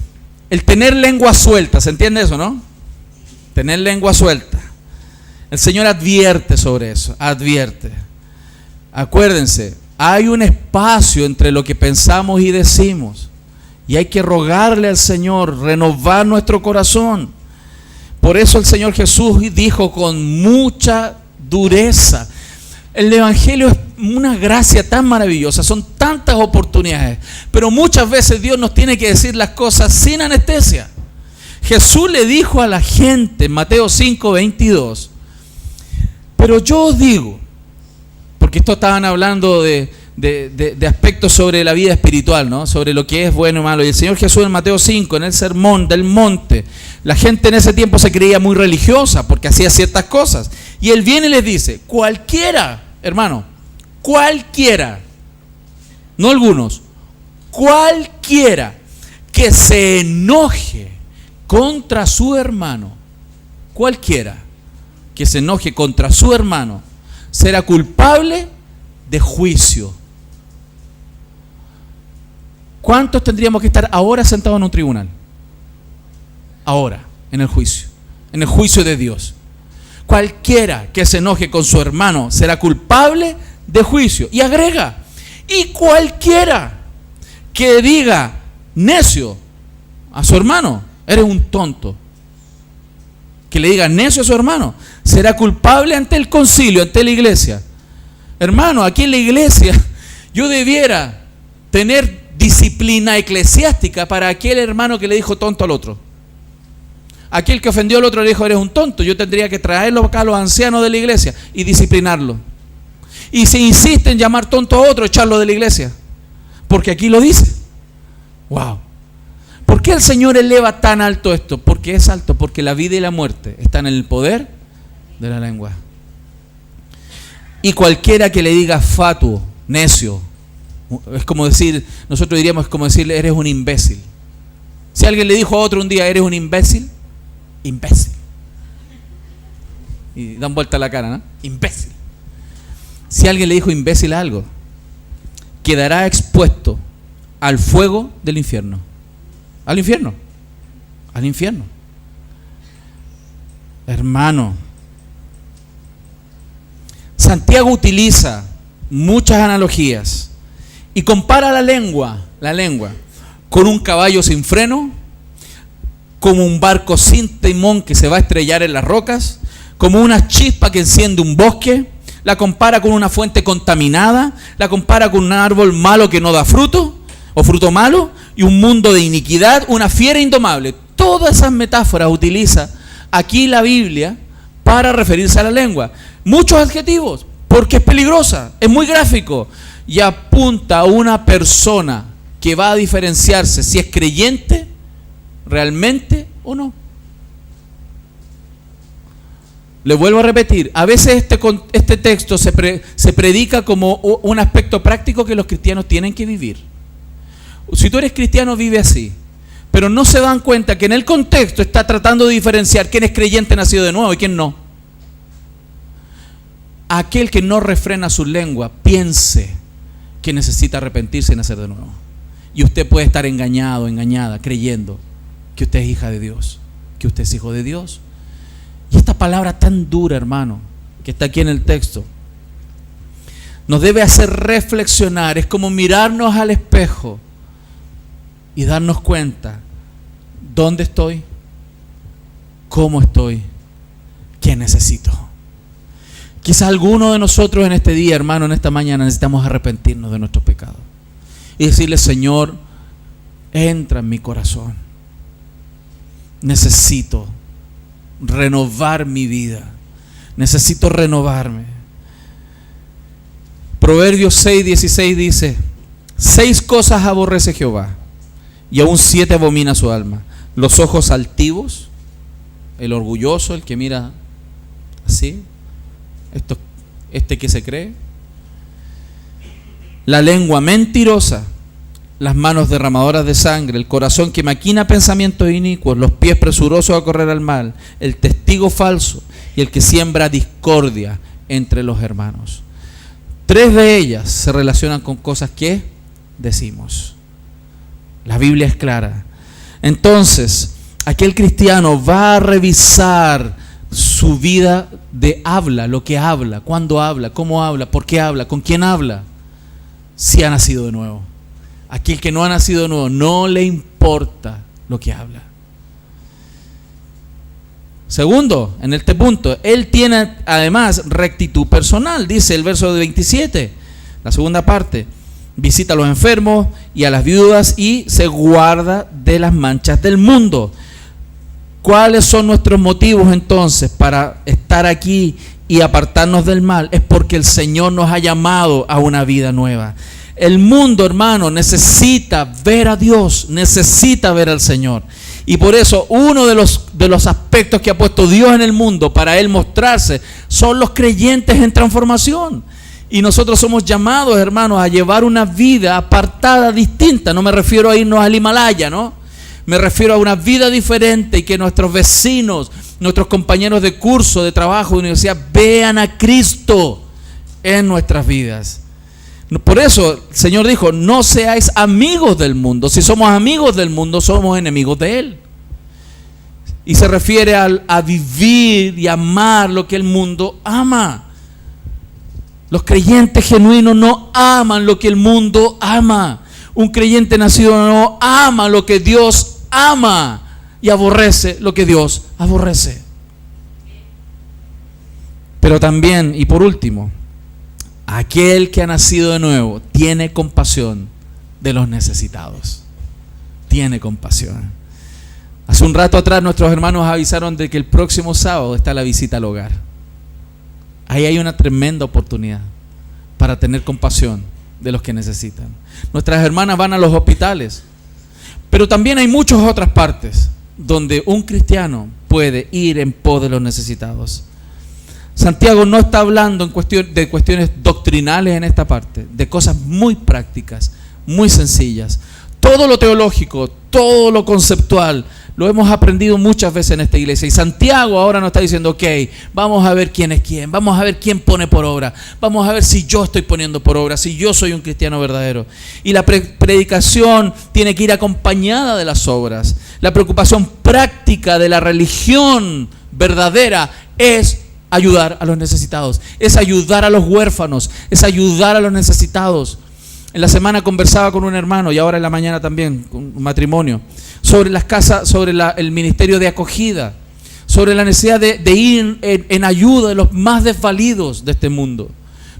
el tener lengua suelta, ¿se entiende eso, no? Tener lengua suelta. El Señor advierte sobre eso, advierte. Acuérdense, hay un espacio entre lo que pensamos y decimos, y hay que rogarle al Señor renovar nuestro corazón. Por eso el Señor Jesús dijo con mucha dureza: el Evangelio es una gracia tan maravillosa, son tantas oportunidades, pero muchas veces Dios nos tiene que decir las cosas sin anestesia. Jesús le dijo a la gente en Mateo 5:22, pero yo os digo, porque esto estaban hablando de aspectos sobre la vida espiritual, ¿no? Sobre lo que es bueno y malo. Y el Señor Jesús en Mateo 5, en el sermón del monte, la gente en ese tiempo se creía muy religiosa porque hacía ciertas cosas. Y Él viene y les dice, cualquiera, hermano, cualquiera, no algunos, cualquiera que se enoje contra su hermano, cualquiera que se enoje contra su hermano, será culpable de juicio. ¿Cuántos tendríamos que estar ahora sentados en un tribunal? Ahora, en el juicio de Dios. Cualquiera que se enoje con su hermano será culpable de juicio. Y agrega, y cualquiera que diga necio a su hermano, eres un tonto. Que le diga necio a su hermano, será culpable ante el concilio, ante la iglesia. Hermano, aquí en la iglesia yo debiera tener disciplina eclesiástica para aquel hermano que le dijo tonto al otro. Aquel que ofendió al otro le dijo, eres un tonto. Yo tendría que traerlo acá a los ancianos de la iglesia y disciplinarlo. Y si insiste en llamar tonto a otro, echarlo de la iglesia. Porque aquí lo dice. Wow. ¿Por qué el Señor eleva tan alto esto? Porque es alto, porque la vida y la muerte están en el poder de la lengua. Y cualquiera que le diga fatuo, necio, es como decir, nosotros diríamos, es como decirle, eres un imbécil. Si alguien le dijo a otro un día, eres un imbécil, imbécil. Y dan vuelta la cara, ¿no? Imbécil. Si alguien le dijo imbécil a algo, quedará expuesto al fuego del infierno. Al infierno. Al infierno. Hermano, Santiago utiliza muchas analogías y compara la lengua con un caballo sin freno, como un barco sin timón que se va a estrellar en las rocas, como una chispa que enciende un bosque. La compara con una fuente contaminada, la compara con un árbol malo que no da fruto, o fruto malo, y un mundo de iniquidad, una fiera indomable. Todas esas metáforas utiliza aquí la Biblia para referirse a la lengua. Muchos adjetivos, porque es peligrosa, es muy gráfico, y apunta a una persona que va a diferenciarse si es creyente realmente o no. Le vuelvo a repetir, a veces este texto se predica como un aspecto práctico que los cristianos tienen que vivir. Si tú eres cristiano, vive así. Pero no se dan cuenta que en el contexto está tratando de diferenciar quién es creyente nacido de nuevo y quién no. Aquel que no refrena su lengua, piense que necesita arrepentirse y nacer de nuevo. Y usted puede estar engañado, engañada, creyendo que usted es hija de Dios, que usted es hijo de Dios. Y esta palabra tan dura, hermano, que está aquí en el texto, nos debe hacer reflexionar. Es como mirarnos al espejo y darnos cuenta, ¿dónde estoy? ¿Cómo estoy? ¿Qué necesito? Quizás alguno de nosotros en este día, hermano, en esta mañana, necesitamos arrepentirnos de nuestros pecados y decirle, Señor, entra en mi corazón. Necesito renovar mi vida. Necesito renovarme. Proverbios 6:16 dice: 6 cosas aborrece Jehová, y aún 7 abomina su alma: los ojos altivos, el orgulloso, el que mira así, este que se cree; la lengua mentirosa, las manos derramadoras de sangre, el corazón que maquina pensamientos inicuos, los pies presurosos a correr al mal, el testigo falso y el que siembra discordia entre los hermanos. 3 de ellas se relacionan con cosas que decimos. La Biblia es clara. Entonces, aquel cristiano va a revisar su vida de habla, lo que habla, cuándo habla, cómo habla, por qué habla, con quién habla, si ha nacido de nuevo. Aquel que no ha nacido de nuevo, no le importa lo que habla. Segundo, en este punto, él tiene además rectitud personal. Dice el verso 27, la segunda parte: visita a los enfermos y a las viudas y se guarda de las manchas del mundo. ¿Cuáles son nuestros motivos entonces para estar aquí y apartarnos del mal? Es porque el Señor nos ha llamado a una vida nueva. El mundo, hermano, necesita ver a Dios, necesita ver al Señor. Y por eso uno de los aspectos que ha puesto Dios en el mundo para Él mostrarse son los creyentes en transformación. Y nosotros somos llamados, hermanos, a llevar una vida apartada, distinta. No me refiero a irnos al Himalaya, ¿no? Me refiero a una vida diferente y que nuestros vecinos, nuestros compañeros de curso, de trabajo, de universidad, vean a Cristo en nuestras vidas. Por eso el Señor dijo: no seáis amigos del mundo. Si somos amigos del mundo, somos enemigos de Él. Y se refiere a vivir y amar lo que el mundo ama. Los creyentes genuinos no aman lo que el mundo ama. Un creyente nacido no ama lo que Dios ama y aborrece lo que Dios aborrece. Pero también, y por último, aquel que ha nacido de nuevo tiene compasión de los necesitados. Tiene compasión. Hace un rato atrás nuestros hermanos avisaron de que el próximo sábado está la visita al hogar. Ahí hay una tremenda oportunidad para tener compasión de los que necesitan. Nuestras hermanas van a los hospitales, pero también hay muchas otras partes donde un cristiano puede ir en pos de los necesitados. Santiago no está hablando de cuestiones doctrinales en esta parte, de cosas muy prácticas, muy sencillas. Todo lo teológico, todo lo conceptual, lo hemos aprendido muchas veces en esta iglesia. Y Santiago ahora nos está diciendo, ok, vamos a ver quién es quién, vamos a ver quién pone por obra, vamos a ver si yo estoy poniendo por obra, si yo soy un cristiano verdadero. Y la predicación tiene que ir acompañada de las obras. La preocupación práctica de la religión verdadera es ayudar a los necesitados, es ayudar a los huérfanos, es ayudar a los necesitados. En la semana conversaba con un hermano y ahora en la mañana también, con un matrimonio, sobre las casas, sobre el ministerio de acogida, sobre la necesidad de ir en ayuda de los más desvalidos de este mundo.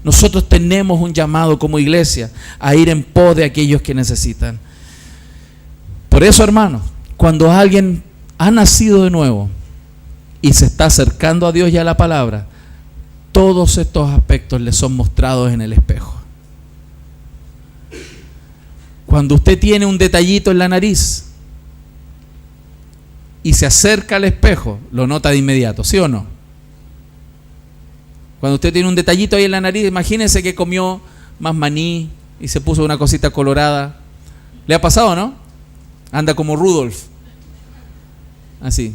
Nosotros tenemos un llamado como iglesia a ir en pos de aquellos que necesitan. Por eso, hermanos, cuando alguien ha nacido de nuevo y se está acercando a Dios y a la palabra, todos estos aspectos le son mostrados en el espejo. Cuando usted tiene un detallito en la nariz y se acerca al espejo, lo nota de inmediato, ¿sí o no? Cuando usted tiene un detallito ahí en la nariz, imagínese que comió más maní y se puso una cosita colorada. ¿Le ha pasado, no? Anda como Rudolf. Así.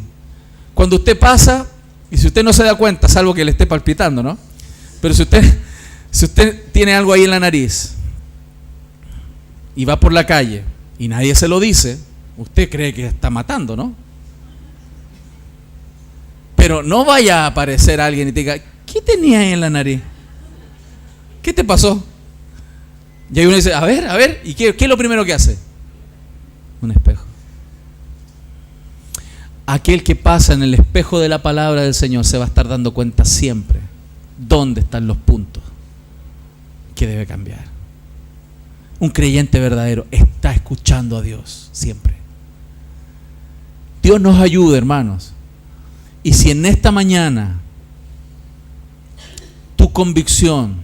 Cuando usted pasa, y si usted no se da cuenta, salvo que le esté palpitando, ¿no? Pero si usted tiene algo ahí en la nariz y va por la calle y nadie se lo dice, usted cree que está matando, ¿no? Pero no vaya a aparecer alguien y te diga, ¿qué tenía ahí en la nariz? ¿Qué te pasó? Y ahí uno dice, a ver, ¿y qué es lo primero que hace? Un espejo. Aquel que pasa en el espejo de la palabra del Señor se va a estar dando cuenta siempre dónde están los puntos que debe cambiar. Un creyente verdadero está escuchando a Dios siempre. Dios nos ayude, hermanos. Y si en esta mañana tu convicción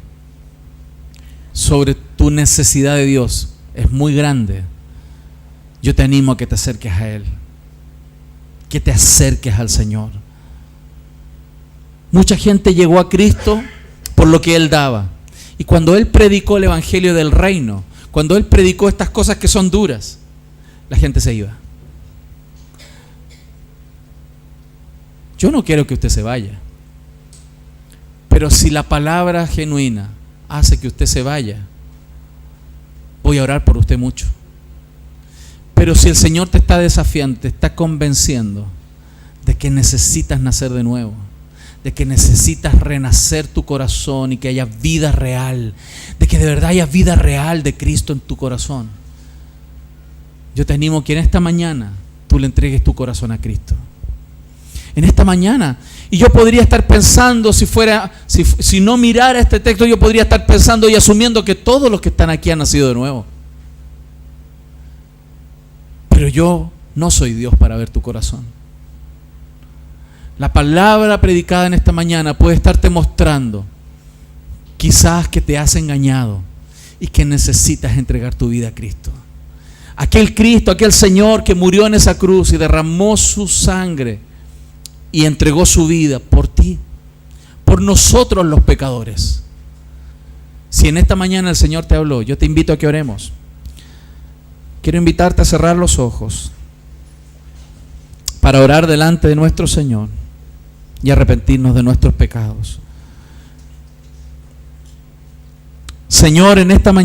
sobre tu necesidad de Dios es muy grande, yo te animo a que te acerques a Él, que te acerques al Señor. Mucha gente llegó a Cristo por lo que Él daba. Y cuando Él predicó el evangelio del reino, cuando Él predicó estas cosas que son duras, la gente se iba. Yo no quiero que usted se vaya, pero si la palabra genuina hace que usted se vaya, voy a orar por usted mucho. Pero si el Señor te está desafiando, te está convenciendo de que necesitas nacer de nuevo, de que necesitas renacer tu corazón y que haya vida real, de que de verdad haya vida real de Cristo en tu corazón, yo te animo que en esta mañana tú le entregues tu corazón a Cristo. En esta mañana. Y yo podría estar pensando, si no mirara este texto, yo podría estar pensando y asumiendo que todos los que están aquí han nacido de nuevo. Pero yo no soy Dios para ver tu corazón. La palabra predicada en esta mañana puede estarte mostrando quizás que te has engañado y que necesitas entregar tu vida a Cristo. Aquel Cristo, aquel Señor que murió en esa cruz y derramó su sangre y entregó su vida por ti, por nosotros los pecadores. Si en esta mañana el Señor te habló, yo te invito a que oremos. Quiero invitarte a cerrar los ojos para orar delante de nuestro Señor y arrepentirnos de nuestros pecados. Señor, en esta mañana